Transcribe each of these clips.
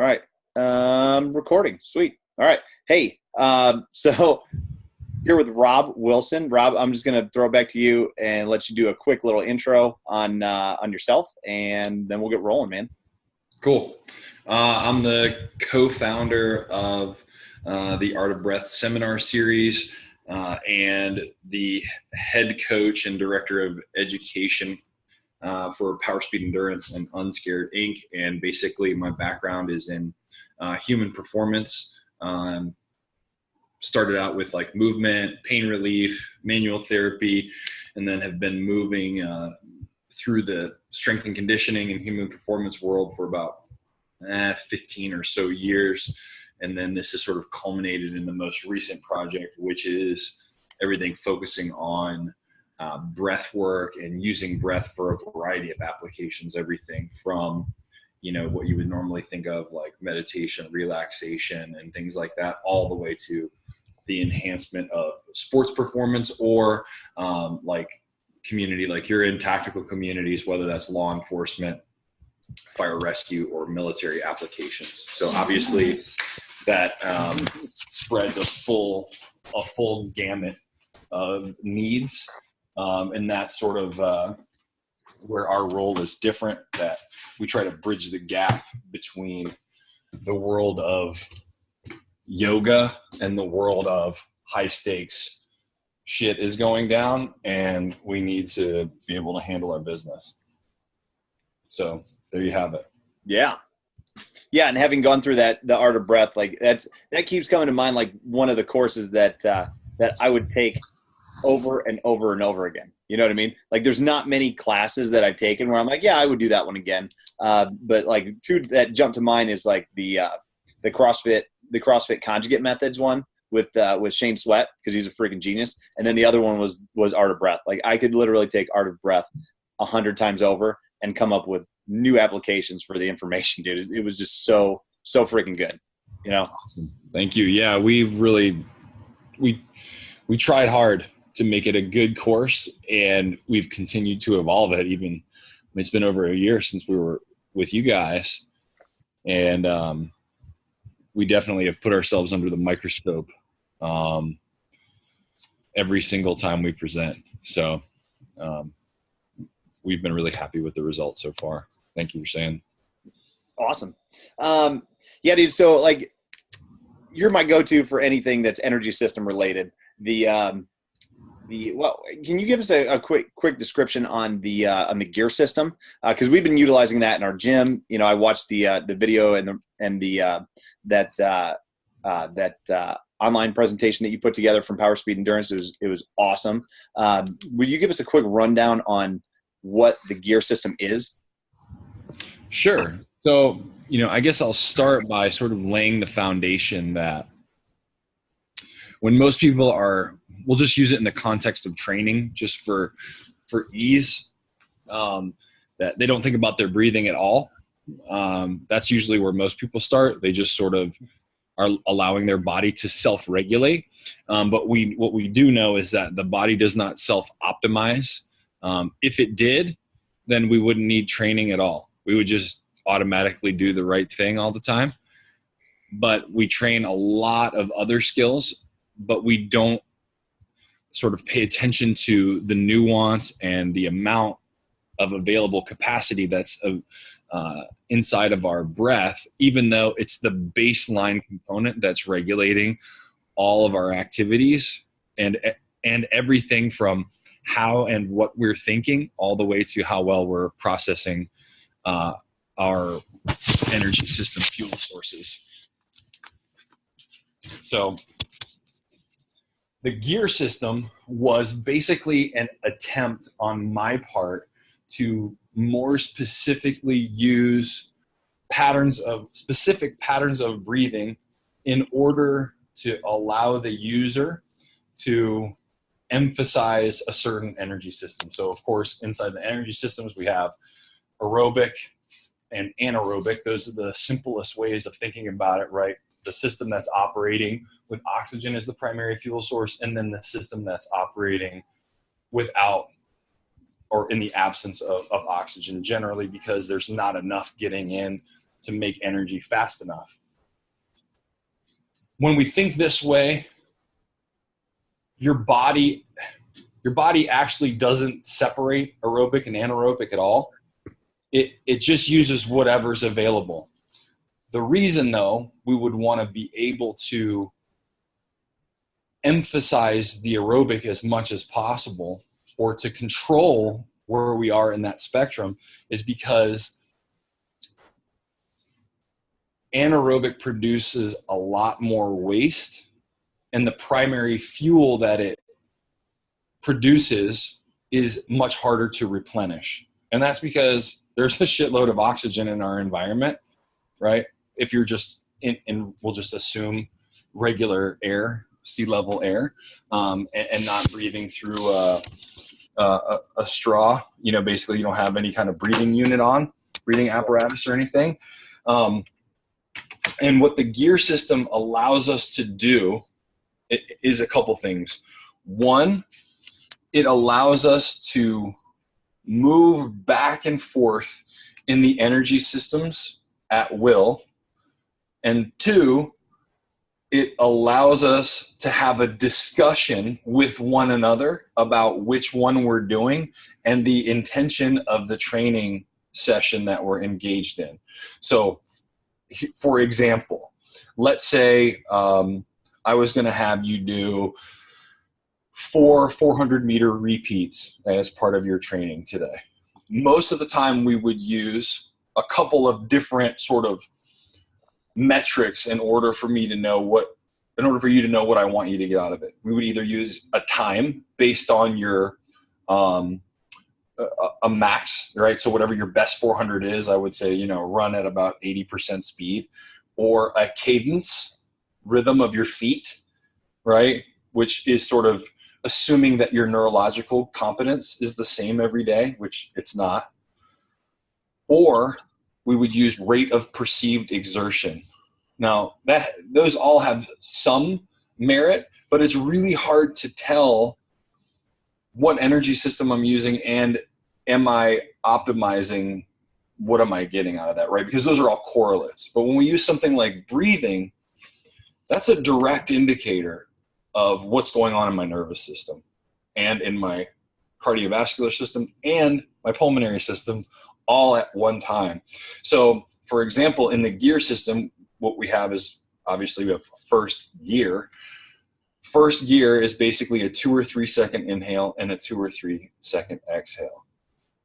All right. Recording. Sweet. All right. Hey, so here with Rob Wilson. Rob, I'm just going to throw it back to you and let you do a quick little intro on yourself, and then we'll get rolling, man. Cool. I'm the co-founder of the Art of Breath seminar series and the head coach and director of education for Power Speed Endurance and Unscared Inc. And basically my background is in human performance. Started out with like movement, pain relief, manual therapy, and then have been moving through the strength and conditioning and human performance world for about 15 or so years. And then this has sort of culminated in the most recent project, which is everything focusing on breath work and using breath for a variety of applications, everything from, what you would normally think of like meditation, relaxation, and things like that, all the way to the enhancement of sports performance or like community, like you're in tactical communities, whether that's law enforcement, fire rescue, or military applications. So obviously that spreads a full gamut of needs. And that's sort of where our role is different, that we try to bridge the gap between the world of yoga and the world of high stakes shit is going down, and we need to be able to handle our business. So there you have it. Yeah. And having gone through the Art of Breath, like that keeps coming to mind, like one of the courses that I would take over and over and over again. You know what I mean? Like there's not many classes that I've taken where I'm like, yeah, I would do that one again. But like two that jump to mind is like the CrossFit conjugate methods one with Shane Sweat, because he's a freaking genius. And then the other one was Art of Breath. Like I could literally take Art of Breath 100 times over and come up with new applications for the information, dude. It was just so freaking good, Awesome. Thank you. Yeah, we tried hard to make it a good course, and we've continued to evolve it. Even it's been over a year since we were with you guys, and we definitely have put ourselves under the microscope every single time we present. So we've been really happy with the results so far. Thank you for saying. Awesome. Yeah, dude. So like, you're my go-to for anything that's energy system related. Can you give us a quick description on the gear system? Because we've been utilizing that in our gym. I watched the video and that online presentation that you put together from Power Speed Endurance. It was awesome. Would you give us a quick rundown on what the gear system is? Sure. So, I guess I'll start by sort of laying the foundation that when most people we'll just use it in the context of training just for ease, that they don't think about their breathing at all. That's usually where most people start. They just sort of are allowing their body to self-regulate. But what we do know is that the body does not self-optimize. If it did, then we wouldn't need training at all. We would just automatically do the right thing all the time. But we train a lot of other skills, but we don't sort of pay attention to the nuance and the amount of available capacity that's inside of our breath, even though it's the baseline component that's regulating all of our activities and everything from how and what we're thinking all the way to how well we're processing our energy system fuel sources. So the gear system was basically an attempt on my part to more specifically use specific patterns of breathing in order to allow the user to emphasize a certain energy system. So of course, inside the energy systems, we have aerobic and anaerobic. Those are the simplest ways of thinking about it, right? The system that's operating with oxygen as the primary fuel source, and then the system that's operating without or in the absence of oxygen, generally because there's not enough getting in to make energy fast enough. When we think this way, your body actually doesn't separate aerobic and anaerobic at all. It just uses whatever's available. The reason, though, we would want to be able to emphasize the aerobic as much as possible, or to control where we are in that spectrum, is because anaerobic produces a lot more waste, and the primary fuel that it produces is much harder to replenish. And that's because there's a shitload of oxygen in our environment, right? If you're just in we'll just assume regular air, sea level air, and not breathing through a straw, basically you don't have any kind of breathing unit on, breathing apparatus or anything. And what the gear system allows us to do is a couple things. One, it allows us to move back and forth in the energy systems at will. And two, it allows us to have a discussion with one another about which one we're doing and the intention of the training session that we're engaged in. So, for example, let's say I was going to have you do 4 400-meter repeats as part of your training today. Most of the time we would use a couple of different sort of metrics in order for you to know what I want you to get out of it. We would either use a time based on your a max, right? So whatever your best 400 is, I would say, run at about 80% speed, or a cadence rhythm of your feet, right? Which is sort of assuming that your neurological competence is the same every day, which it's not. Or we would use rate of perceived exertion. Now, those all have some merit, but it's really hard to tell what energy system I'm using and am I optimizing, what am I getting out of that, right? Because those are all correlates. But when we use something like breathing, that's a direct indicator of what's going on in my nervous system and in my cardiovascular system and my pulmonary system all at one time. So, for example, in the gear system, what we have is obviously we have first gear. First gear is basically a 2 or 3 second inhale and a 2 or 3 second exhale.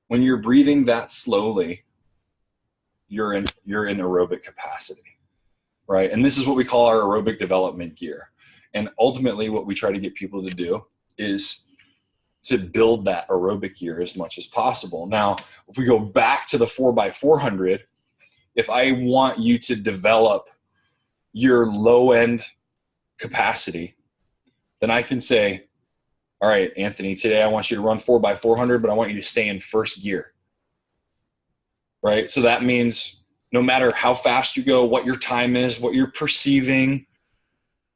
When you're breathing that slowly, you're in aerobic capacity, right? And this is what we call our aerobic development gear. And ultimately what we try to get people to do is to build that aerobic gear as much as possible. Now, if we go back to the 4x400, if I want you to develop your low end capacity, then I can say, all right, Anthony, today I want you to run 4x400, but I want you to stay in first gear, right? So that means no matter how fast you go, what your time is, what you're perceiving,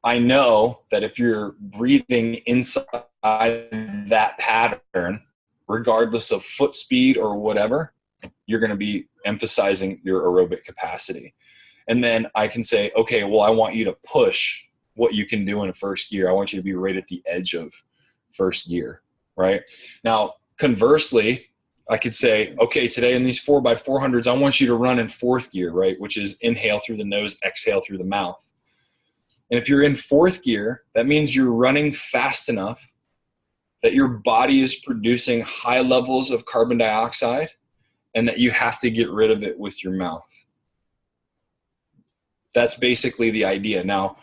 I know that if you're breathing inside that pattern, regardless of foot speed or whatever, you're going to be emphasizing your aerobic capacity. And then I can say, okay, well, I want you to push what you can do in first gear. I want you to be right at the edge of first gear, right? Now, conversely, I could say, okay, today in these 4x400s, I want you to run in fourth gear, right? Which is inhale through the nose, exhale through the mouth. And if you're in fourth gear, that means you're running fast enough that your body is producing high levels of carbon dioxide and that you have to get rid of it with your mouth. That's basically the idea. Now,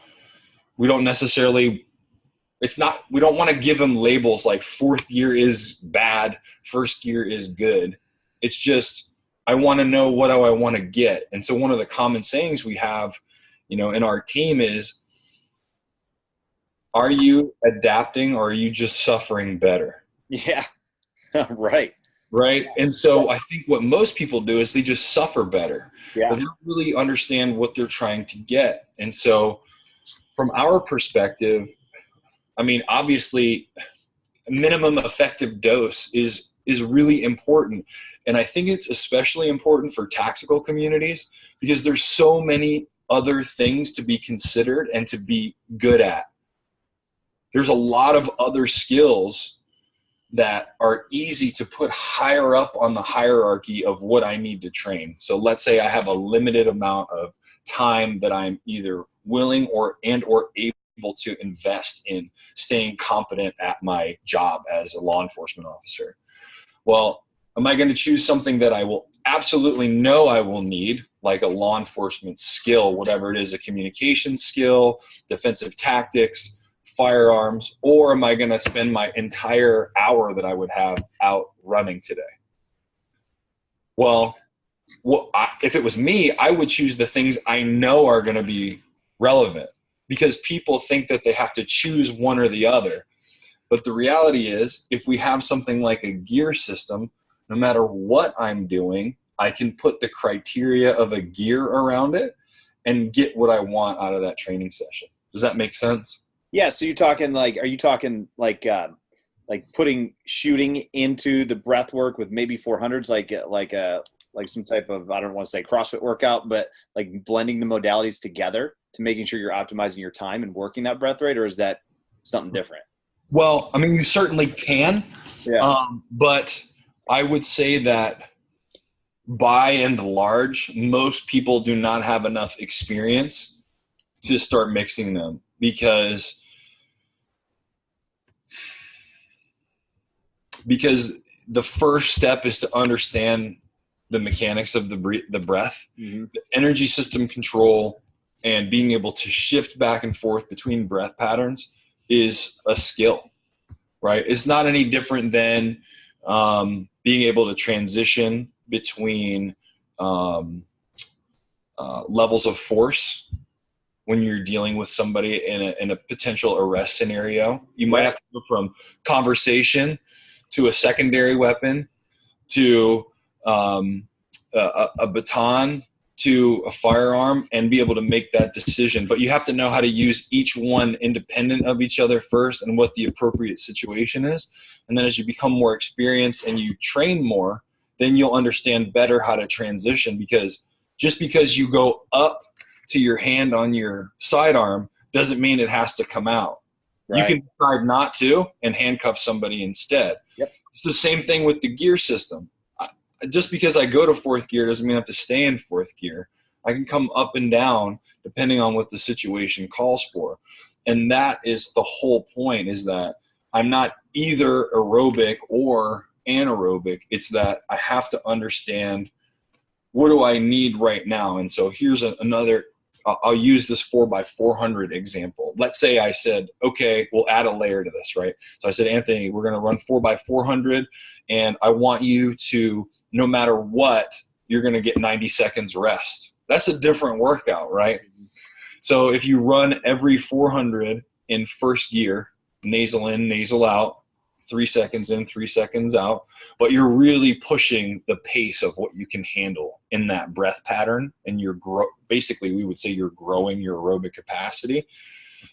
we don't want to give them labels like fourth gear is bad, first gear is good. It's just, I want to know what do I want to get. And so one of the common sayings we have, in our team is, are you adapting or are you just suffering better? Yeah, right. Right. And so I think what most people do is they just suffer better. Yeah. They don't really understand what they're trying to get. And so from our perspective, I mean, obviously minimum effective dose is is really important. And I think it's especially important for tactical communities because there's so many other things to be considered and to be good at. There's a lot of other skills that are easy to put higher up on the hierarchy of what I need to train. So let's say I have a limited amount of time that I'm either willing or able to invest in staying competent at my job as a law enforcement officer. Well, am I going to choose something that I will absolutely know I will need, like a law enforcement skill, whatever it is, a communication skill, defensive tactics, firearms, or am I going to spend my entire hour that I would have out running today? Well, if it was me, I would choose the things I know are going to be relevant, because people think that they have to choose one or the other. But the reality is, if we have something like a gear system, no matter what I'm doing, I can put the criteria of a gear around it and get what I want out of that training session. Does that make sense? Yeah. So are you talking like putting shooting into the breath work with maybe 400s, like some type of, I don't want to say CrossFit workout, but like blending the modalities together to making sure you're optimizing your time and working that breath rate, or is that something different? Well, I mean, you certainly can, but I would say that by and large, most people do not have enough experience to start mixing them, because the first step is to understand the mechanics of the breath, the energy system control, and being able to shift back and forth between breath patterns is a skill, right? It's not any different than being able to transition between levels of force when you're dealing with somebody in a potential arrest scenario. You might have to go from conversation to a secondary weapon to a baton to a firearm, and be able to make that decision. But you have to know how to use each one independent of each other first, and what the appropriate situation is. And then as you become more experienced and you train more, then you'll understand better how to transition, because just because you go up to your hand on your sidearm doesn't mean it has to come out. Right. You can decide not to and handcuff somebody instead. Yep. It's the same thing with the gear system. Just because I go to fourth gear doesn't mean I have to stay in fourth gear. I can come up and down depending on what the situation calls for. And that is the whole point, is that I'm not either aerobic or anaerobic. It's that I have to understand, what do I need right now? And so here's another, I'll use this 4x400 example. Let's say I said, okay, we'll add a layer to this, right? So I said, Anthony, we're going to run 4x400, and I want you to, no matter what, you're going to get 90 seconds rest. That's a different workout, right? So if you run every 400 in first gear, nasal in, nasal out, 3 seconds in, 3 seconds out, but you're really pushing the pace of what you can handle in that breath pattern, and you're basically, we would say you're growing your aerobic capacity.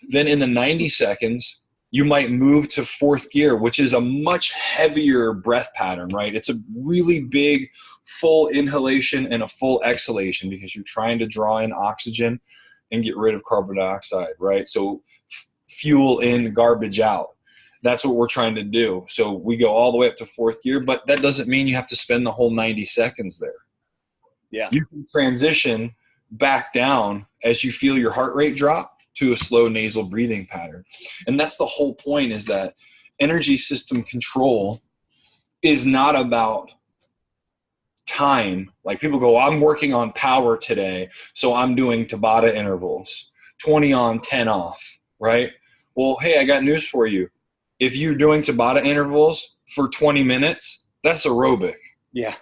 Then in the 90 seconds, you might move to fourth gear, which is a much heavier breath pattern, right? It's a really big full inhalation and a full exhalation, because you're trying to draw in oxygen and get rid of carbon dioxide, right? So fuel in, garbage out. That's what we're trying to do. So we go all the way up to fourth gear, but that doesn't mean you have to spend the whole 90 seconds there. Yeah. You can transition back down as you feel your heart rate drop to a slow nasal breathing pattern. And that's the whole point, is that energy system control is not about time. Like people go, I'm working on power today, so I'm doing Tabata intervals, 20 on, 10 off, right? Well, hey, I got news for you. If you're doing Tabata intervals for 20 minutes, that's aerobic. Yeah.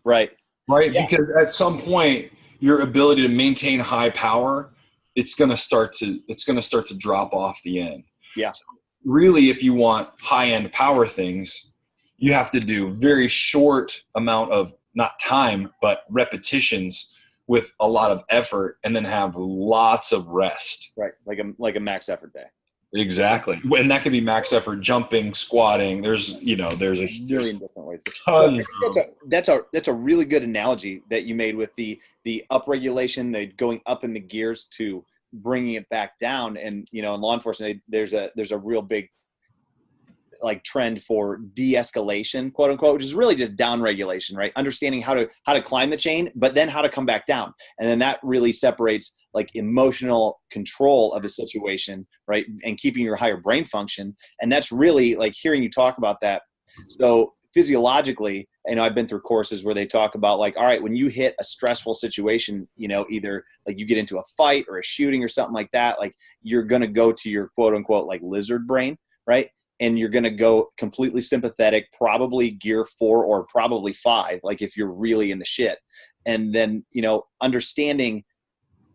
Right. Right? Yeah. Because at some point, your ability to maintain high power, it's going to start to drop off the end. Yeah. So really, if you want high-end power things, you have to do very short amount of, not time, but repetitions with a lot of effort, and then have lots of rest. Right. Like a max effort day. Exactly. And that could be max effort, jumping, squatting. There's a million different ways. So I tons. think that's a really good analogy that you made with the upregulation, the going up in the gears to bringing it back down. And in law enforcement, there's a real big like trend for de-escalation, quote unquote, which is really just down regulation, right? Understanding how to climb the chain, but then how to come back down. And then that really separates like emotional control of the situation, right? And keeping your higher brain function. And that's really like hearing you talk about that. So physiologically, I've been through courses where they talk about like, all right, when you hit a stressful situation, either like you get into a fight or a shooting or something like that, like you're going to go to your quote unquote, like lizard brain, right? And you're going to go completely sympathetic, probably gear 4 or probably 5, like if you're really in the shit. And then, understanding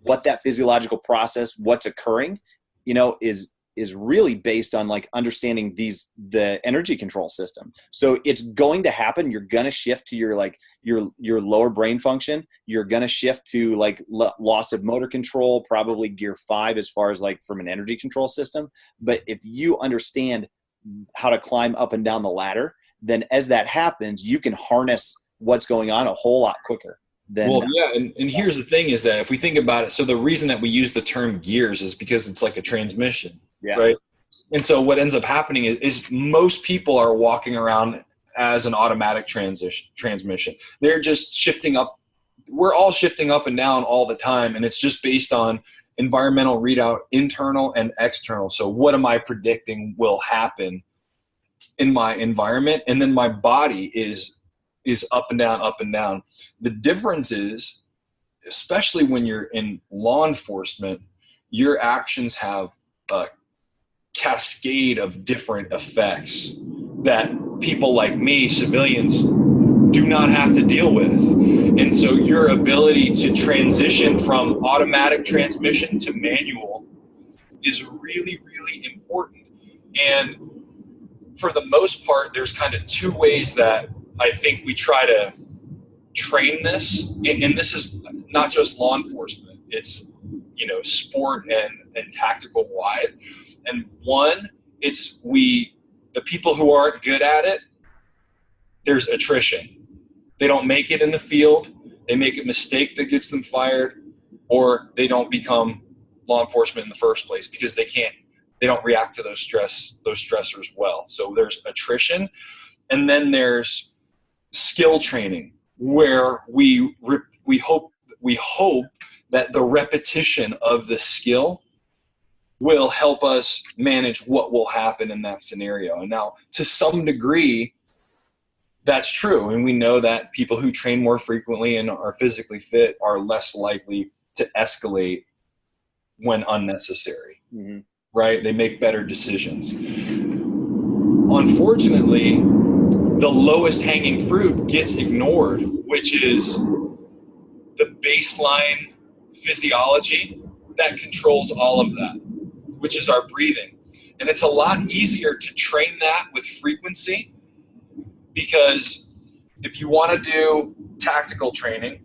what that physiological process, what's occurring, is really based on like understanding the energy control system. So it's going to happen. You're going to shift to your lower brain function. You're going to shift to like loss of motor control, probably gear 5 as far as like from an energy control system. But if you understand how to climb up and down the ladder, then as that happens, you can harness what's going on a whole lot quicker. And here's the thing is that if we think about it, so the reason that we use the term gears is because it's like a transmission, right? And so what ends up happening is most people are walking around as an automatic transmission. They're just shifting up. We're all shifting up and down all the time, and it's just based on environmental readout, internal and external. So what am I predicting will happen in my environment? And then my body is up and down, up and down. The difference is, especially when you're in law enforcement, your actions have a cascade of different effects that people like me, civilians, do not have to deal with. And so your ability to transition from automatic transmission to manual is really, really important. And for the most part, there's kind of 2 ways that I think we try to train this. And this is not just law enforcement. It's, sport and tactical wide. And one, it's the people who aren't good at it, there's attrition. They don't make it in the field. They make a mistake that gets them fired, or they don't become law enforcement in the first place because they don't react to those stressors well. So there's attrition. And then there's skill training, where we hope that the repetition of the skill will help us manage what will happen in that scenario. And now, to some degree, that's true. And we know that people who train more frequently and are physically fit are less likely to escalate when unnecessary, right? They make better decisions. Unfortunately, the lowest hanging fruit gets ignored, which is the baseline physiology that controls all of that, which is our breathing. And it's a lot easier to train that with frequency, because if you want to do tactical training,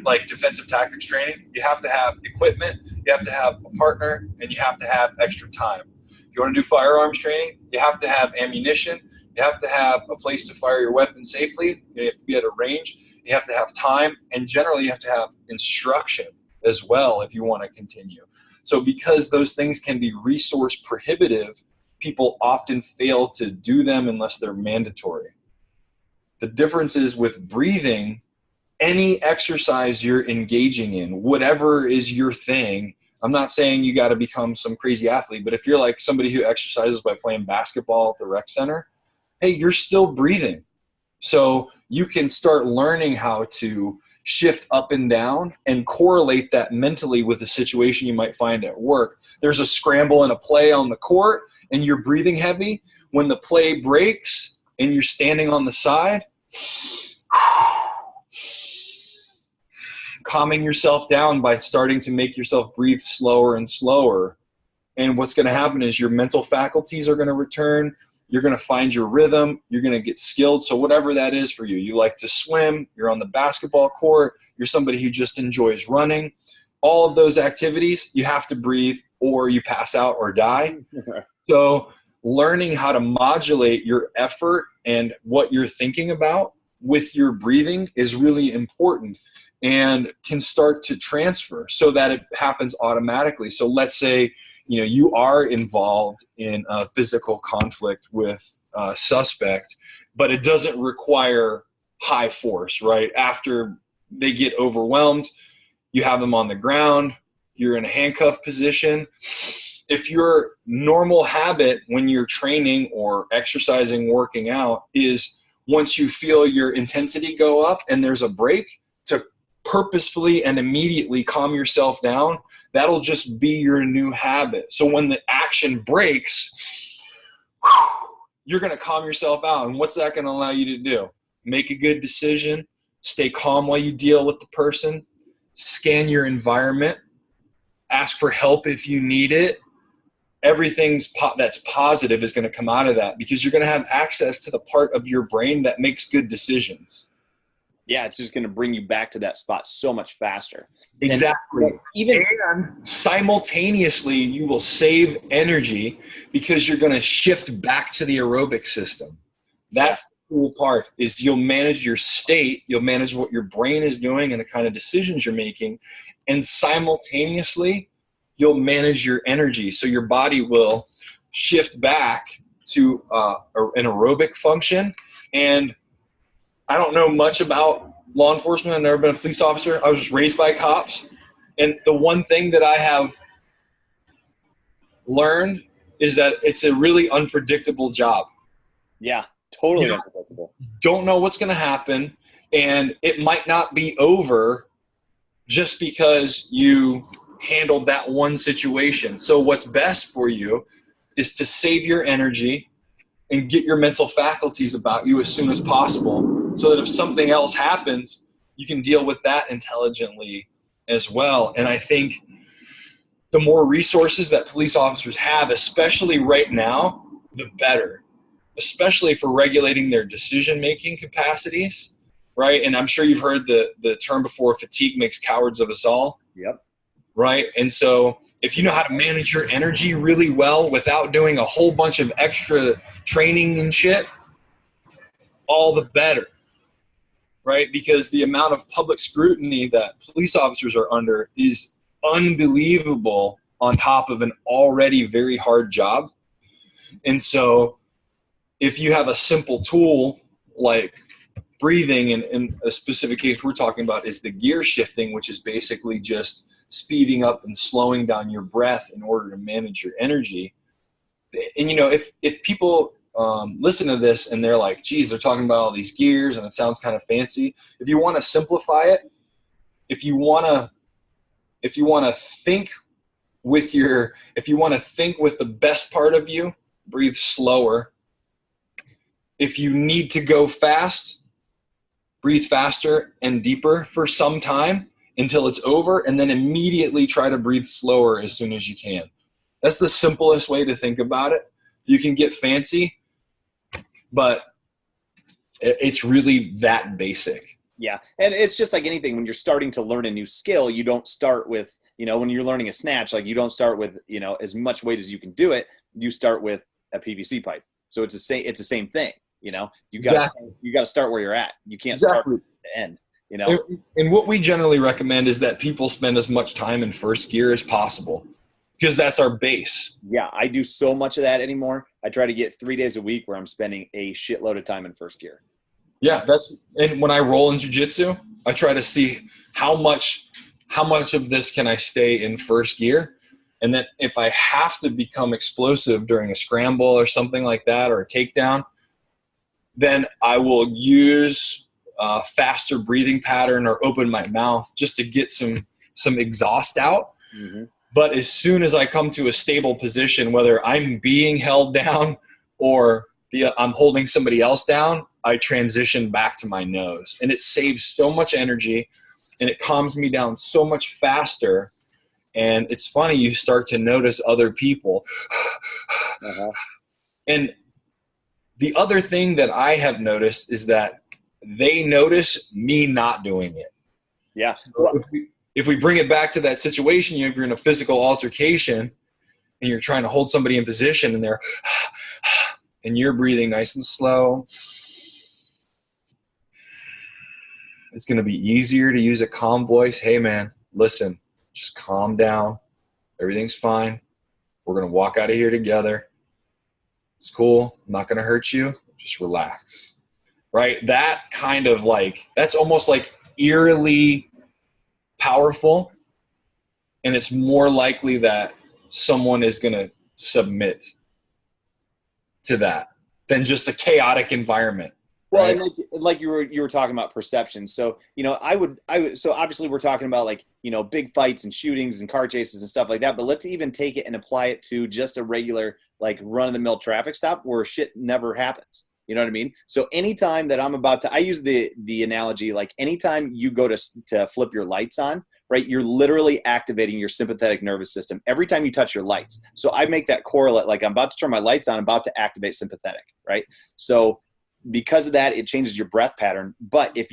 like defensive tactics training, you have to have equipment, you have to have a partner, and you have to have extra time. If you want to do firearms training, you have to have ammunition, you have to have a place to fire your weapon safely, you have to be at a range, you have to have time, and generally you have to have instruction as well if you want to continue. So because those things can be resource prohibitive, people often fail to do them unless they're mandatory. The difference is with breathing, any exercise you're engaging in, whatever is your thing, I'm not saying you got to become some crazy athlete, but if you're like somebody who exercises by playing basketball at the rec center, hey, you're still breathing. So you can start learning how to shift up and down and correlate that mentally with the situation you might find at work. There's a scramble and a play on the court and you're breathing heavy. When the play breaks and you're standing on the side, calming yourself down by starting to make yourself breathe slower and slower. And what's going to happen is your mental faculties are going to return. You're going to find your rhythm. You're going to get skilled. So whatever that is for you, you like to swim, you're on the basketball court, you're somebody who just enjoys running. All of those activities, you have to breathe or you pass out or die. So learning how to modulate your effort and what you're thinking about with your breathing is really important and can start to transfer so that it happens automatically. So let's say, you are involved in a physical conflict with a suspect, but it doesn't require high force, right? After they get overwhelmed, you have them on the ground, you're in a handcuff position. If your normal habit when you're training or exercising, working out, is once you feel your intensity go up and there's a break, to purposefully and immediately calm yourself down, that'll just be your new habit. So when the action breaks, you're going to calm yourself out. And what's that going to allow you to do? Make a good decision, stay calm while you deal with the person, scan your environment, ask for help if you need it. Everything that's positive is going to come out of that, because you're going to have access to the part of your brain that makes good decisions. Yeah, it's just going to bring you back to that spot so much faster. Exactly. And simultaneously, you will save energy because you're going to shift back to the aerobic system. That's the cool part, is you'll manage your state, you'll manage what your brain is doing and the kind of decisions you're making, and simultaneously, you'll manage your energy. So your body will shift back to an aerobic function. And I don't know much about law enforcement. I've never been a police officer. I was raised by cops. And the one thing that I have learned is that it's a really unpredictable job. Yeah, totally unpredictable. Don't know what's going to happen. And it might not be over just because you handled that one situation. So what's best for you is to save your energy and get your mental faculties about you as soon as possible, so that if something else happens, you can deal with that intelligently as well. And I think the more resources that police officers have, especially right now, the better, especially for regulating their decision-making capacities, right? And I'm sure you've heard the term before, fatigue makes cowards of us all. Yep. Right. And so if you know how to manage your energy really well without doing a whole bunch of extra training and shit, all the better. Right. Because the amount of public scrutiny that police officers are under is unbelievable on top of an already very hard job. And so if you have a simple tool like breathing, and in a specific case we're talking about is the gear shifting, which is basically just speeding up and slowing down your breath in order to manage your energy. And if people listen to this and they're like, geez, they're talking about all these gears and it sounds kind of fancy. If you want to simplify it, if you want to think with the best part of you, breathe slower. If you need to go fast, breathe faster and deeper for some time until it's over, and then immediately try to breathe slower as soon as you can. That's the simplest way to think about it. You can get fancy, but it's really that basic. Yeah, and it's just like anything. When you're starting to learn a new skill, you don't start with, when you're learning a snatch, like you don't start with, as much weight as you can do it. You start with a PVC pipe. So it's the same thing. You got to start where you're at. You can't start at the end. And what we generally recommend is that people spend as much time in first gear as possible, because that's our base. Yeah, I do so much of that anymore. I try to get 3 days a week where I'm spending a shitload of time in first gear. Yeah, and when I roll in jiu-jitsu, I try to see how much of this can I stay in first gear, and then if I have to become explosive during a scramble or something like that, or a takedown, then I will use a faster breathing pattern or open my mouth just to get some exhaust out. Mm-hmm. But as soon as I come to a stable position, whether I'm being held down or I'm holding somebody else down, I transition back to my nose. And it saves so much energy, and it calms me down so much faster. And it's funny, you start to notice other people. Uh-huh. And the other thing that I have noticed is that they notice me not doing it. Yeah. So if we bring it back to that situation, if you're in a physical altercation and you're trying to hold somebody in position, and they're and you're breathing nice and slow, it's going to be easier to use a calm voice. Hey man, listen, just calm down. Everything's fine. We're going to walk out of here together. It's cool. I'm not going to hurt you. Just relax. Right? That kind of like, that's almost like eerily powerful. And it's more likely that someone is going to submit to that than just a chaotic environment. Well, right? and like you were talking about perception. So, I would, so obviously we're talking about like, big fights and shootings and car chases and stuff like that, but let's even take it and apply it to just a regular, like run of the mill traffic stop where shit never happens. You know what I mean? So anytime that I'm about to, I use the analogy, like anytime you go to flip your lights on, right, you're literally activating your sympathetic nervous system every time you touch your lights. So I make that correlate, like I'm about to turn my lights on, I'm about to activate sympathetic, right? So because of that, it changes your breath pattern. But if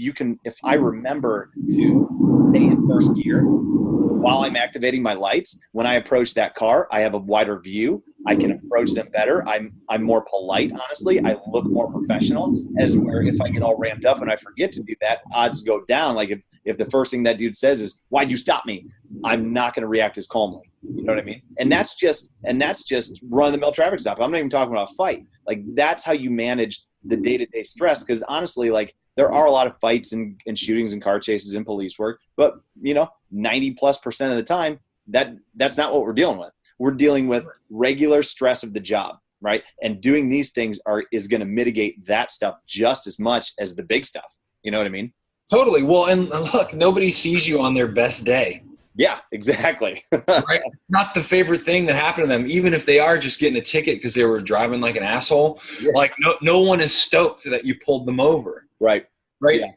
I remember to stay in first gear while I'm activating my lights, when I approach that car, I have a wider view. I can approach them better. I'm more polite, honestly. I look more professional, as where if I get all ramped up and I forget to do that, odds go down. Like if the first thing that dude says is, "Why'd you stop me?" I'm not going to react as calmly. You know what I mean? And that's just run of the mill traffic stop. I'm not even talking about a fight. Like that's how you manage the day-to-day stress. Because honestly, like there are a lot of fights and shootings and car chases and police work, but 90+% of the time that's not what we're dealing with. We're dealing with regular stress of the job, right? And doing these things is going to mitigate that stuff just as much as the big stuff. You know what I mean? Totally. Well, and look, nobody sees you on their best day. Yeah, exactly. Right? It's not the favorite thing that happened to them, even if they are just getting a ticket because they were driving like an asshole. Yeah. Like no one is stoked that you pulled them over. Right. Right. Yeah.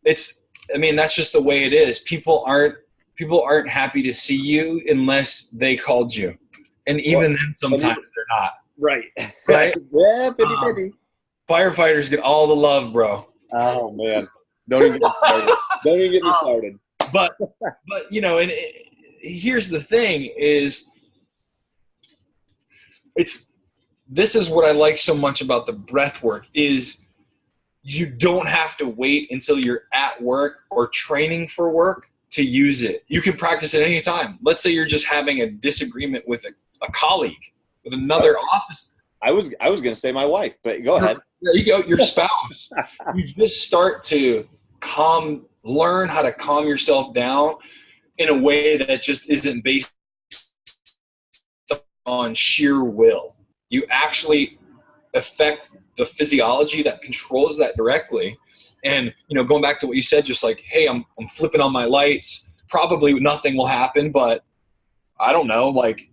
That's just the way it is. People aren't happy to see you unless they called you. And even then sometimes they're not. Right. Right. Yeah, 50-50. Firefighters get all the love, bro. Oh man. Don't even get me started. Don't even get me started. But and here's the thing is this is what I like so much about the breath work is you don't have to wait until you're at work or training for work to use it. You can practice it any time. Let's say you're just having a disagreement with a colleague, with another office. I was going to say my wife, but go ahead. There you go, your spouse. You just start to learn how to calm yourself down in a way that just isn't based on sheer will. You actually affect the physiology that controls that directly. And, going back to what you said, just like, hey, I'm flipping on my lights. Probably nothing will happen, but I don't know. Like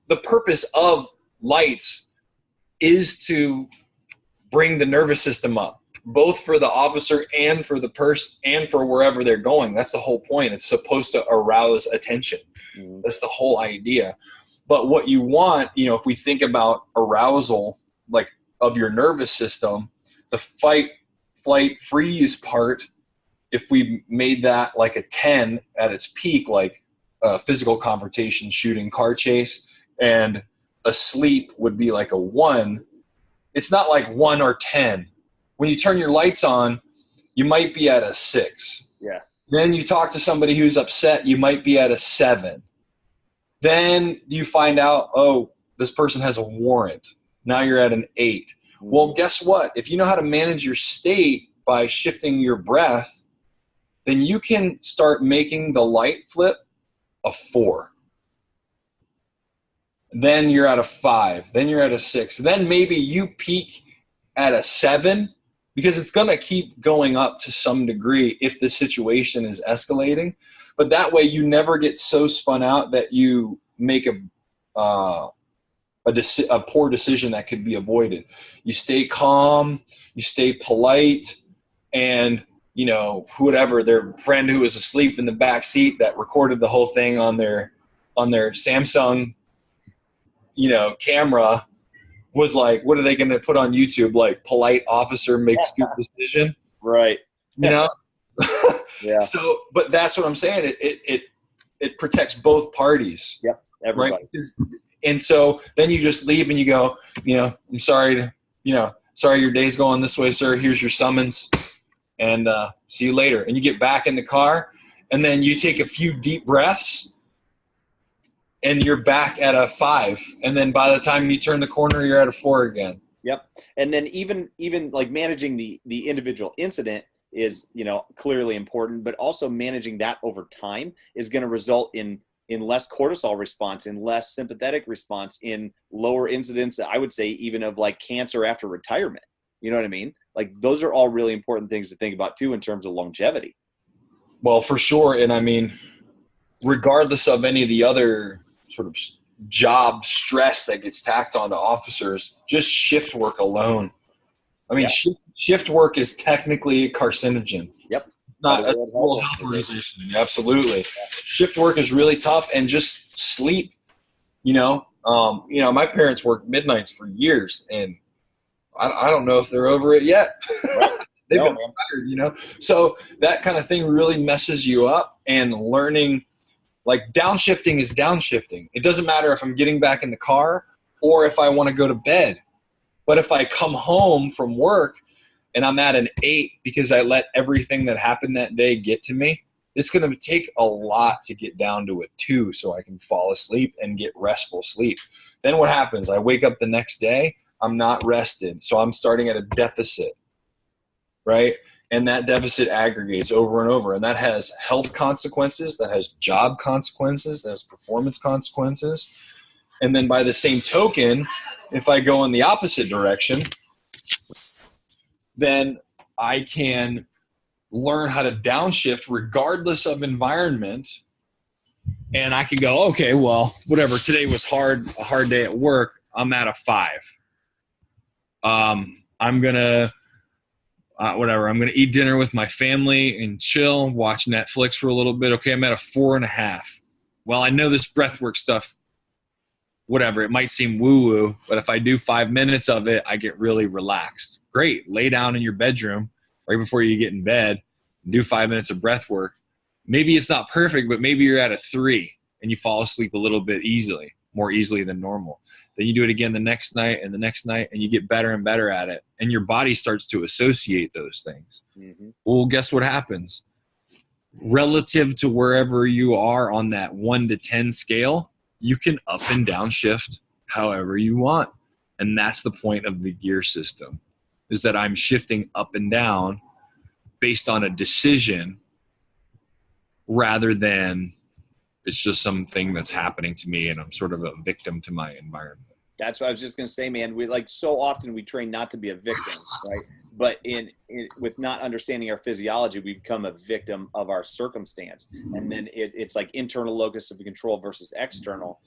the purpose of lights is to bring the nervous system up, both for the officer and for the person and for wherever they're going. That's the whole point. It's supposed to arouse attention. That's the whole idea. But what you want, if we think about arousal, like of your nervous system, the fight, flight, freeze part, if we made that like a 10 at its peak, like a physical confrontation, shooting, car chase, and asleep would be like a 1. It's not like 1 or 10. When you turn your lights on, you might be at a 6. Yeah. Then you talk to somebody who's upset, you might be at a 7. Then you find out, oh, this person has a warrant. Now you're at an 8. Well, guess what? If you know how to manage your state by shifting your breath, then you can start making the light flip a 4. Then you're at a 5. Then you're at a 6. Then maybe you peak at a 7 because it's going to keep going up to some degree if the situation is escalating. But that way you never get so spun out that you make a poor decision that could be avoided. You stay calm, you stay polite, and whoever, their friend who was asleep in the back seat that recorded the whole thing on their Samsung camera was like, what are they going to put on YouTube? Like, polite officer makes good decision. Right. Yeah. So, but that's what I'm saying. It protects both parties. Yep. Everybody. Right? Because And so then you just leave and you go, I'm sorry sorry your day's going this way, sir. Here's your summons, and see you later. And you get back in the car, and then you take a few deep breaths, and you're back at a 5. And then by the time you turn the corner, you're at a 4 again. Yep. And then even like managing the individual incident is, clearly important, but also managing that over time is going to result in less cortisol response, in less sympathetic response, in lower incidence, I would say, even of like cancer after retirement. You know what I mean? Like those are all really important things to think about too in terms of longevity. Well, for sure. And I mean, regardless of any of the other sort of job stress that gets tacked onto officers, just shift work alone. I mean, shift work is technically a carcinogen. Yep. Not a World Health Organization. Absolutely. Shift work is really tough, and just sleep. My parents worked midnights for years, and I don't know if they're over it yet. They've been tired, So that kind of thing really messes you up, and learning, like downshifting is downshifting. It doesn't matter if I'm getting back in the car or if I want to go to bed. But if I come home from work and I'm at an 8 because I let everything that happened that day get to me, it's going to take a lot to get down to a 2 so I can fall asleep and get restful sleep. Then what happens? I wake up the next day, I'm not rested. So I'm starting at a deficit, right? And that deficit aggregates over and over. And that has health consequences, that has job consequences, that has performance consequences. And then by the same token, if I go in the opposite direction, then I can learn how to downshift regardless of environment. And I can go, okay, well, whatever. Today was a hard day at work. I'm at a 5. I'm going to, I'm going to eat dinner with my family and chill, watch Netflix for a little bit. Okay, I'm at a 4.5. Well, I know this breathwork stuff, whatever, it might seem woo-woo, but if I do 5 minutes of it, I get really relaxed. Great. Lay down in your bedroom right before you get in bed and do 5 minutes of breath work. Maybe it's not perfect, but maybe you're at a 3 and you fall asleep a little bit more easily than normal. Then you do it again the next night and the next night, and you get better and better at it. And your body starts to associate those things. Mm-hmm. Well, guess what happens? Relative to wherever you are on that 1 to 10 scale, you can up and down shift however you want. And that's the point of the gear system, is that I'm shifting up and down based on a decision rather than it's just something that's happening to me and I'm sort of a victim to my environment. That's what I was just going to say, man. We so often we train not to be a victim, right? But with not understanding our physiology, we become a victim of our circumstance. And then it's like internal locus of control versus external,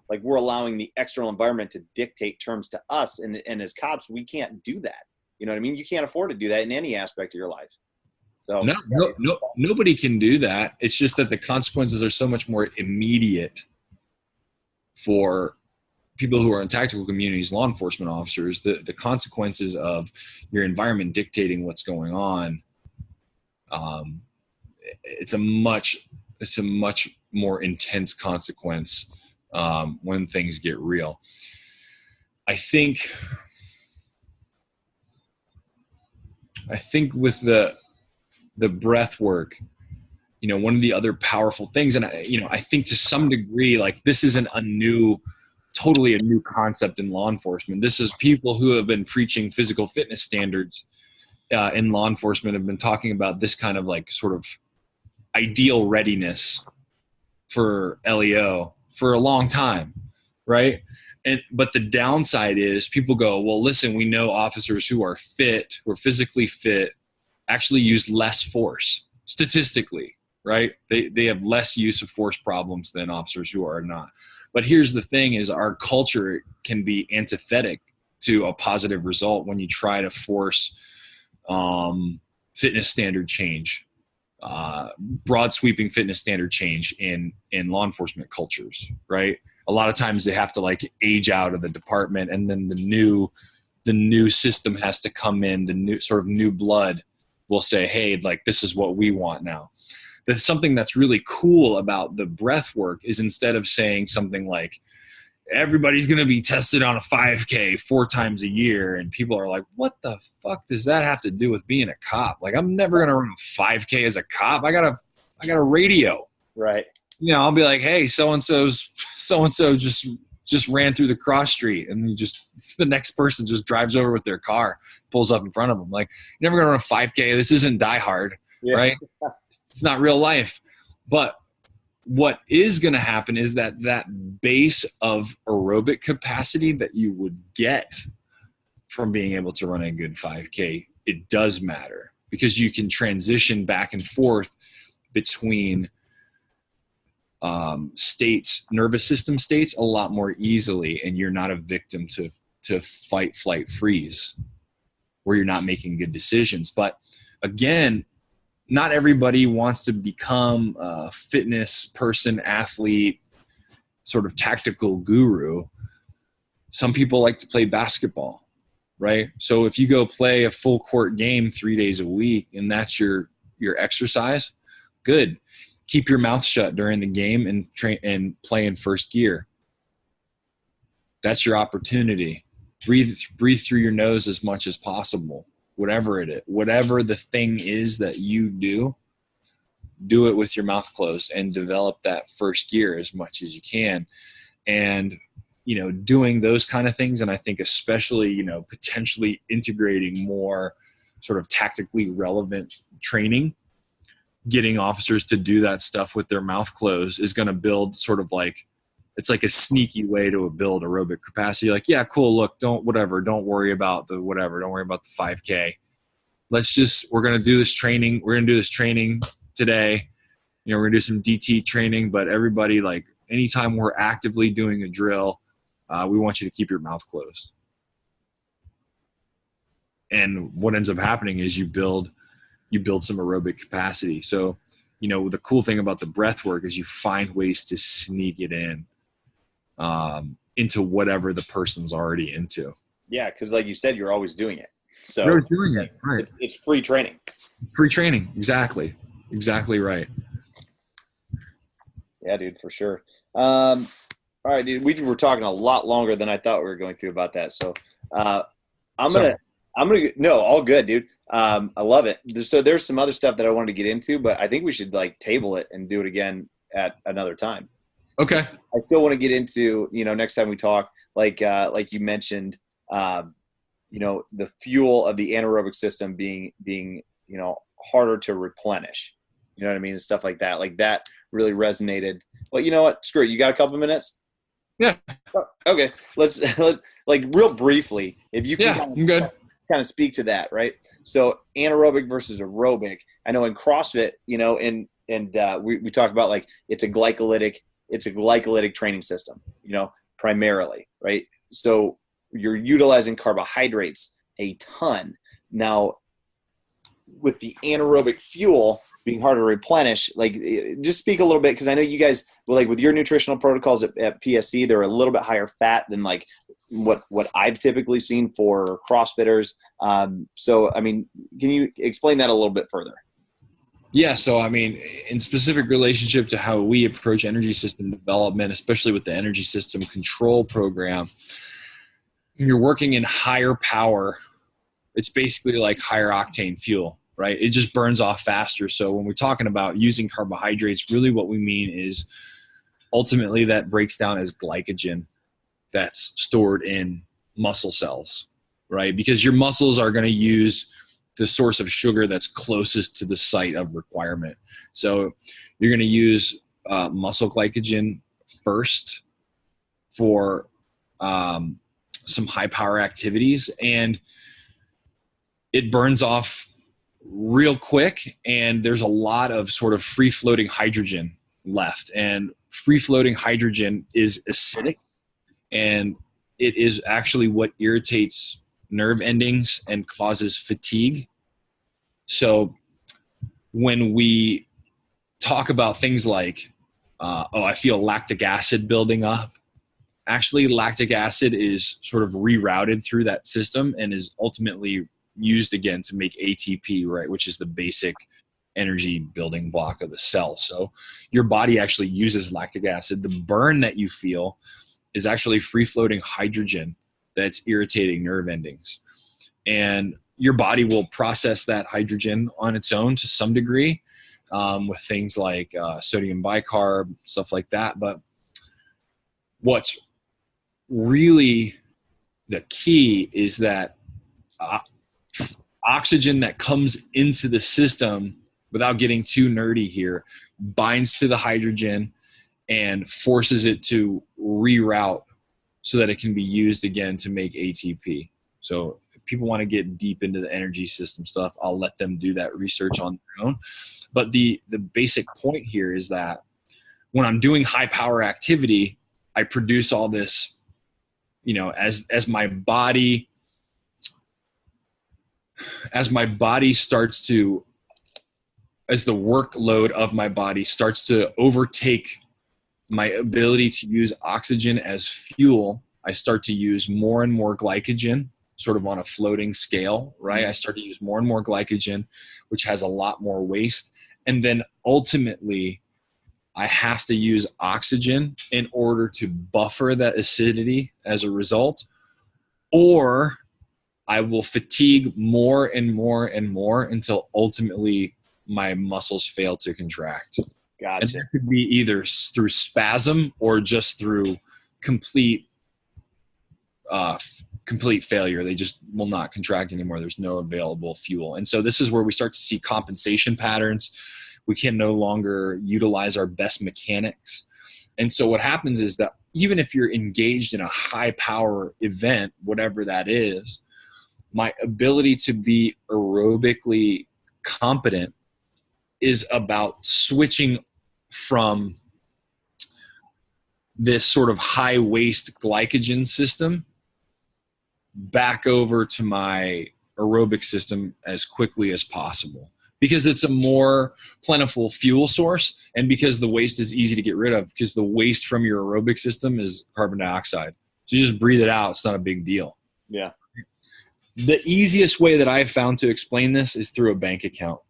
like we're allowing the external environment to dictate terms to us. And as cops, we can't do that. You know what I mean? You can't afford to do that in any aspect of your life. So no, nobody can do that. It's just that the consequences are so much more immediate for people who are in tactical communities, law enforcement officers. The consequences of your environment dictating what's going on, it's a much more intense consequence when things get real. I think with the breath work, one of the other powerful things, and I think to some degree, like this isn't totally a new concept in law enforcement. This is people who have been preaching physical fitness standards in law enforcement have been talking about this kind of like sort of ideal readiness for LEO for a long time, right? But the downside is people go, well, listen, we know officers who are physically fit, actually use less force statistically, right? They have less use of force problems than officers who are not. But here's the thing is our culture can be antithetic to a positive result when you try to force fitness standard change, broad sweeping fitness standard change in law enforcement cultures, right? A lot of times they have to like age out of the department, and then the new system has to come in, the new sort of new blood will say, hey, like this is what we want now. Something that's really cool about the breath work is instead of saying something like, everybody's going to be tested on a 5K 4 times a year. And people are like, what the fuck does that have to do with being a cop? Like, I'm never going to run a 5K as a cop. I got a radio. Right. You know, I'll be like, hey, so-and-so just ran through the cross street, and the next person just drives over with their car, pulls up in front of them. Like, you're never going to run a 5K. This isn't Die Hard, right? It's not real life. But what is going to happen is that base of aerobic capacity that you would get from being able to run a good 5K, it does matter, because you can transition back and forth between states, nervous system states, a lot more easily, and you're not a victim to fight, flight, freeze, where you're not making good decisions. But again, not everybody wants to become a fitness person, athlete, sort of tactical guru. Some people like to play basketball, right? So if you go play a full court game 3 days a week and that's your exercise, good. Keep your mouth shut during the game and play in first gear. That's your opportunity. Breathe through your nose as much as possible. Whatever it is, whatever the thing is that you do it with your mouth closed and develop that first gear as much as you can. And, you know, doing those kind of things. And I think especially, you know, potentially integrating more sort of tactically relevant training, getting officers to do that stuff with their mouth closed is going to build sort of like, it's like a sneaky way to build aerobic capacity. Like, yeah, cool. Look, don't worry about the 5K. We're going to do this training. We're going to do this training today. You know, we're going to do some DT training, but everybody, like, anytime we're actively doing a drill, we want you to keep your mouth closed. And what ends up happening is you build some aerobic capacity. So, you know, the cool thing about the breath work is you find ways to sneak it in into whatever the person's already into. Yeah, because like you said, you're always doing it. So you're doing it, right? It's free training. Free training, exactly right. Yeah, dude, for sure. All right, dude, we were talking a lot longer than I thought we were going to about that. So I'm gonna no, all good, dude. I love it. So there's some other stuff that I wanted to get into, but I think we should like table it and do it again at another time. Okay. I still want to get into, you know, next time we talk, like you mentioned, you know, the fuel of the anaerobic system being, you know, harder to replenish. You know what I mean? And stuff like that. Like that really resonated. Well, you know what? Screw it. You got a couple minutes? Yeah. Okay. Let's like real briefly, if you can I'm good. kind of speak to that, right? So anaerobic versus aerobic. I know in CrossFit, you know, and we talk about like it's a glycolytic training system, you know, primarily, right? So you're utilizing carbohydrates a ton. Now, with the anaerobic fuel being harder to replenish, like just speak a little bit, because I know you guys, like with your nutritional protocols at PSC, they're a little bit higher fat than like what I've typically seen for CrossFitters. So, I mean, can you explain that a little bit further? Yeah. So, I mean, in specific relationship to how we approach energy system development, especially with the energy system control program, you're working in higher power. It's basically like higher octane fuel, right? It just burns off faster. So when we're talking about using carbohydrates, really what we mean is ultimately that breaks down as glycogen that's stored in muscle cells, right? Because your muscles are going to use the source of sugar that's closest to the site of requirement. So you're going to use muscle glycogen first for some high power activities, and it burns off real quick, and there's a lot of sort of free floating hydrogen left, and free floating hydrogen is acidic, and it is actually what irritates nerve endings and causes fatigue. So when we talk about things like, I feel lactic acid building up, actually lactic acid is sort of rerouted through that system and is ultimately used again to make ATP, right, which is the basic energy building block of the cell. So your body actually uses lactic acid. The burn that you feel is actually free floating hydrogen that's irritating nerve endings. And your body will process that hydrogen on its own to some degree, with things like sodium bicarb, stuff like that. But what's really the key is that oxygen that comes into the system, without getting too nerdy here, binds to the hydrogen and forces it to reroute so that it can be used again to make ATP. So if people want to get deep into the energy system stuff, I'll let them do that research on their own. But the basic point here is that when I'm doing high power activity, I produce all this, as my body starts to, as the workload of my body starts to overtake my ability to use oxygen as fuel, I start to use more and more glycogen, sort of on a floating scale, right? I start to use more and more glycogen, which has a lot more waste. And then ultimately, I have to use oxygen in order to buffer that acidity as a result, or I will fatigue more and more and more until ultimately my muscles fail to contract. Gotcha. And that could be either through spasm or just through complete failure. They just will not contract anymore. There's no available fuel. And so this is where we start to see compensation patterns. We can no longer utilize our best mechanics. And so what happens is that even if you're engaged in a high power event, whatever that is, my ability to be aerobically competent is about switching from this sort of high waste glycogen system back over to my aerobic system as quickly as possible, because it's a more plentiful fuel source and because the waste is easy to get rid of, because the waste from your aerobic system is carbon dioxide. So you just breathe it out. It's not a big deal. Yeah. The easiest way that I've found to explain this is through a bank account,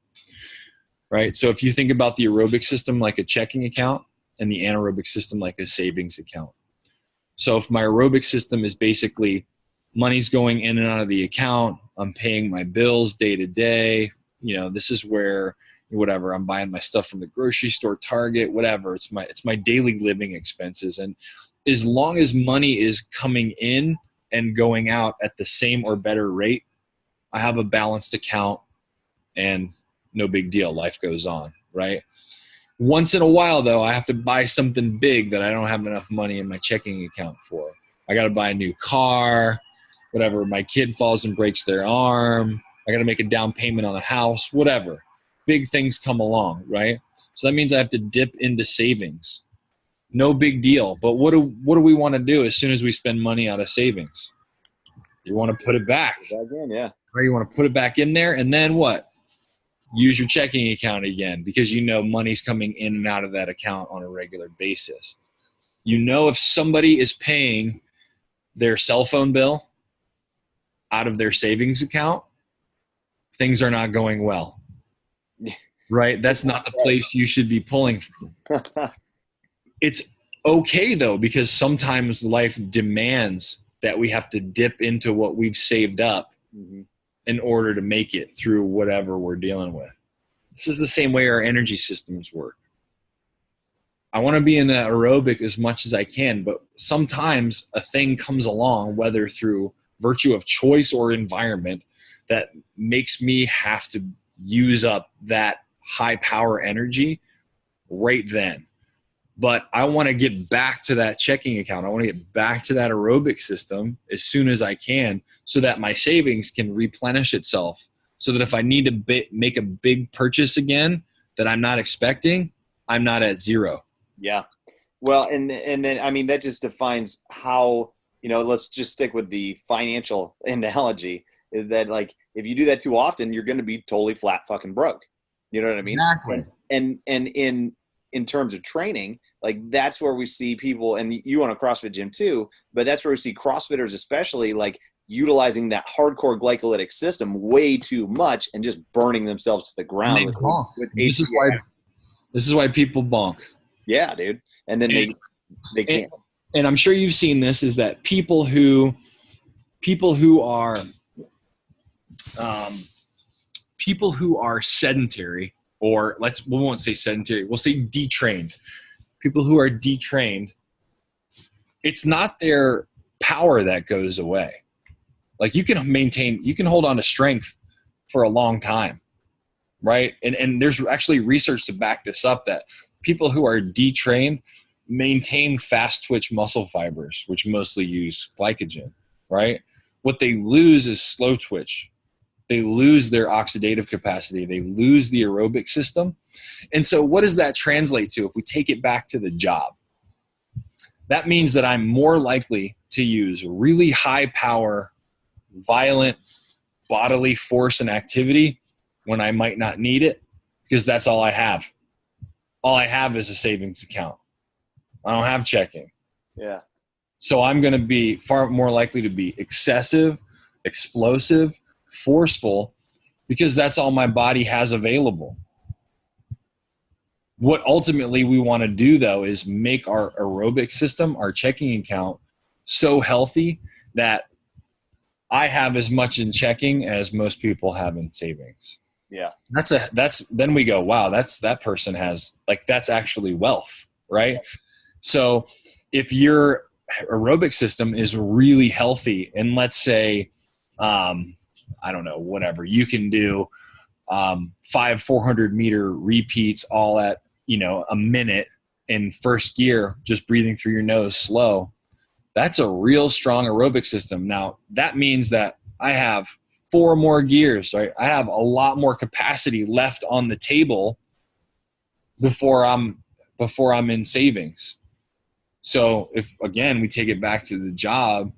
right? So if you think about the aerobic system like a checking account and the anaerobic system like a savings account. So if my aerobic system is basically money's going in and out of the account, I'm paying my bills day to day, this is where whatever, I'm buying my stuff from the grocery store, Target, whatever. It's my daily living expenses. And as long as money is coming in and going out at the same or better rate, I have a balanced account and no big deal. Life goes on, right? Once in a while, though, I have to buy something big that I don't have enough money in my checking account for. I got to buy a new car, whatever. My kid falls and breaks their arm. I got to make a down payment on a house, whatever. Big things come along, right? So that means I have to dip into savings. No big deal. But what do we want to do as soon as we spend money out of savings? You want to put it back. Again, yeah. Right? You want to put it back in there, and then what? Use your checking account again, because money's coming in and out of that account on a regular basis. If somebody is paying their cell phone bill out of their savings account, things are not going well. Right? That's not the place you should be pulling from. It's okay, though, because sometimes life demands that we have to dip into what we've saved up in order to make it through whatever we're dealing with. This is the same way our energy systems work. I want to be in the aerobic as much as I can, but sometimes a thing comes along, whether through virtue of choice or environment, that makes me have to use up that high power energy right then. But I want to get back to that checking account. I want to get back to that aerobic system as soon as I can, so that my savings can replenish itself, so that if I need to make a big purchase again that I'm not expecting, I'm not at zero. Yeah. Well, and then, I mean, that just defines how, let's just stick with the financial analogy, is that like, if you do that too often, you're going to be totally flat fucking broke. You know what I mean? Exactly. And in terms of training, like that's where we see people, and you own a CrossFit gym too, but that's where we see CrossFitters especially like utilizing that hardcore glycolytic system way too much and just burning themselves to the ground with this is why people bonk. Yeah, dude. And then they can't. and I'm sure you've seen this, is that people who are sedentary, or we won't say sedentary, we'll say detrained. People who are detrained, it's not their power that goes away. Like you can hold on to strength for a long time, right? And there's actually research to back this up, that people who are detrained maintain fast twitch muscle fibers, which mostly use glycogen, right? What they lose is slow twitch. They lose their oxidative capacity. They lose the aerobic system. And so what does that translate to if we take it back to the job? That means that I'm more likely to use really high power, violent bodily force and activity when I might not need it, because that's all I have. All I have is a savings account. I don't have checking. Yeah. So I'm going to be far more likely to be excessive, explosive, forceful, because that's all my body has available. What ultimately we want to do, though, is make our aerobic system, our checking account, so healthy that I have as much in checking as most people have in savings. Yeah. Then we go, wow, that person has, like, that's actually wealth, right? Yeah. So if your aerobic system is really healthy, and let's say, I don't know, whatever, you can do 5 400-meter repeats all at, a minute in first gear, just breathing through your nose slow. That's a real strong aerobic system. Now, that means that I have 4 more gears, right? I have a lot more capacity left on the table before I'm in savings. So if, again, we take it back to the job,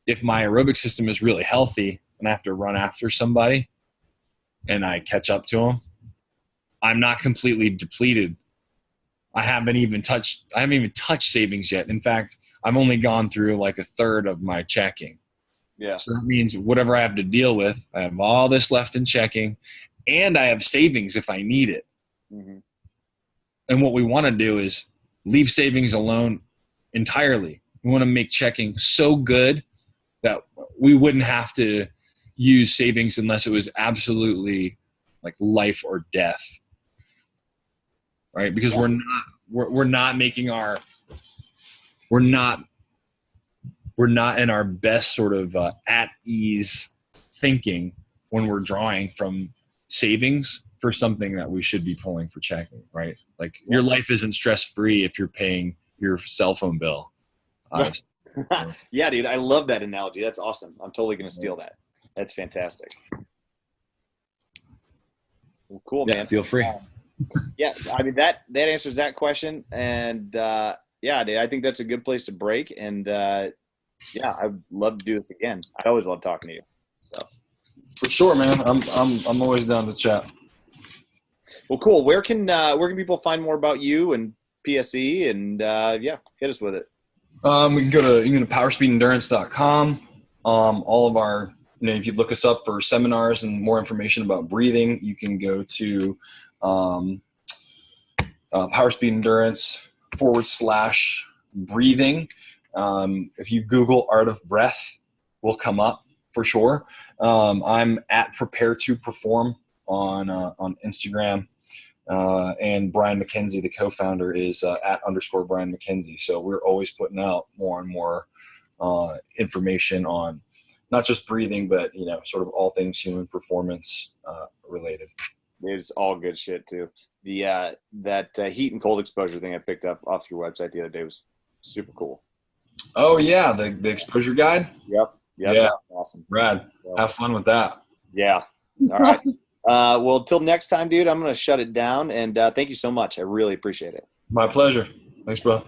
if my aerobic system is really healthy and I have to run after somebody and I catch up to them, I'm not completely depleted. I haven't even touched savings yet. In fact, I've only gone through like a third of my checking. Yeah. So that means whatever I have to deal with, I have all this left in checking, and I have savings if I need it. Mm-hmm. And what we want to do is leave savings alone entirely. We want to make checking so good that we wouldn't have to use savings unless it was absolutely like life or death, right? Because we're not in our best sort of at ease thinking when we're drawing from savings for something that we should be pulling for checking, right? Like your life isn't stress free if you're paying your cell phone bill. Yeah, dude, I love that analogy. That's awesome. I'm totally going to steal that. That's fantastic. Well, cool, man. Feel free. Yeah, I mean, that answers that question. And yeah, dude, I think that's a good place to break. And yeah, I'd love to do this again. I always love talking to you. So. For sure, man. I'm always down to chat. Well, cool. Where can people find more about you and PSE? And yeah, hit us with it. You can go to powerspeedendurance.com. All of our, if you look us up for seminars and more information about breathing, you can go to powerspeedendurance/breathing. If you Google Art of Breath, will come up for sure. I'm at Prepare to Perform on Instagram. And Brian McKenzie, the co-founder, is at _Brian McKenzie. So we're always putting out more and more information on not just breathing, but sort of all things human performance related. It's all good shit too. The that heat and cold exposure thing I picked up off your website the other day was super cool. Oh yeah, the exposure guide. Yep. Yeah. Awesome. Rad. So, have fun with that. Yeah. All right. Well, till next time, dude, I'm going to shut it down. And thank you so much. I really appreciate it. My pleasure. Thanks, bro.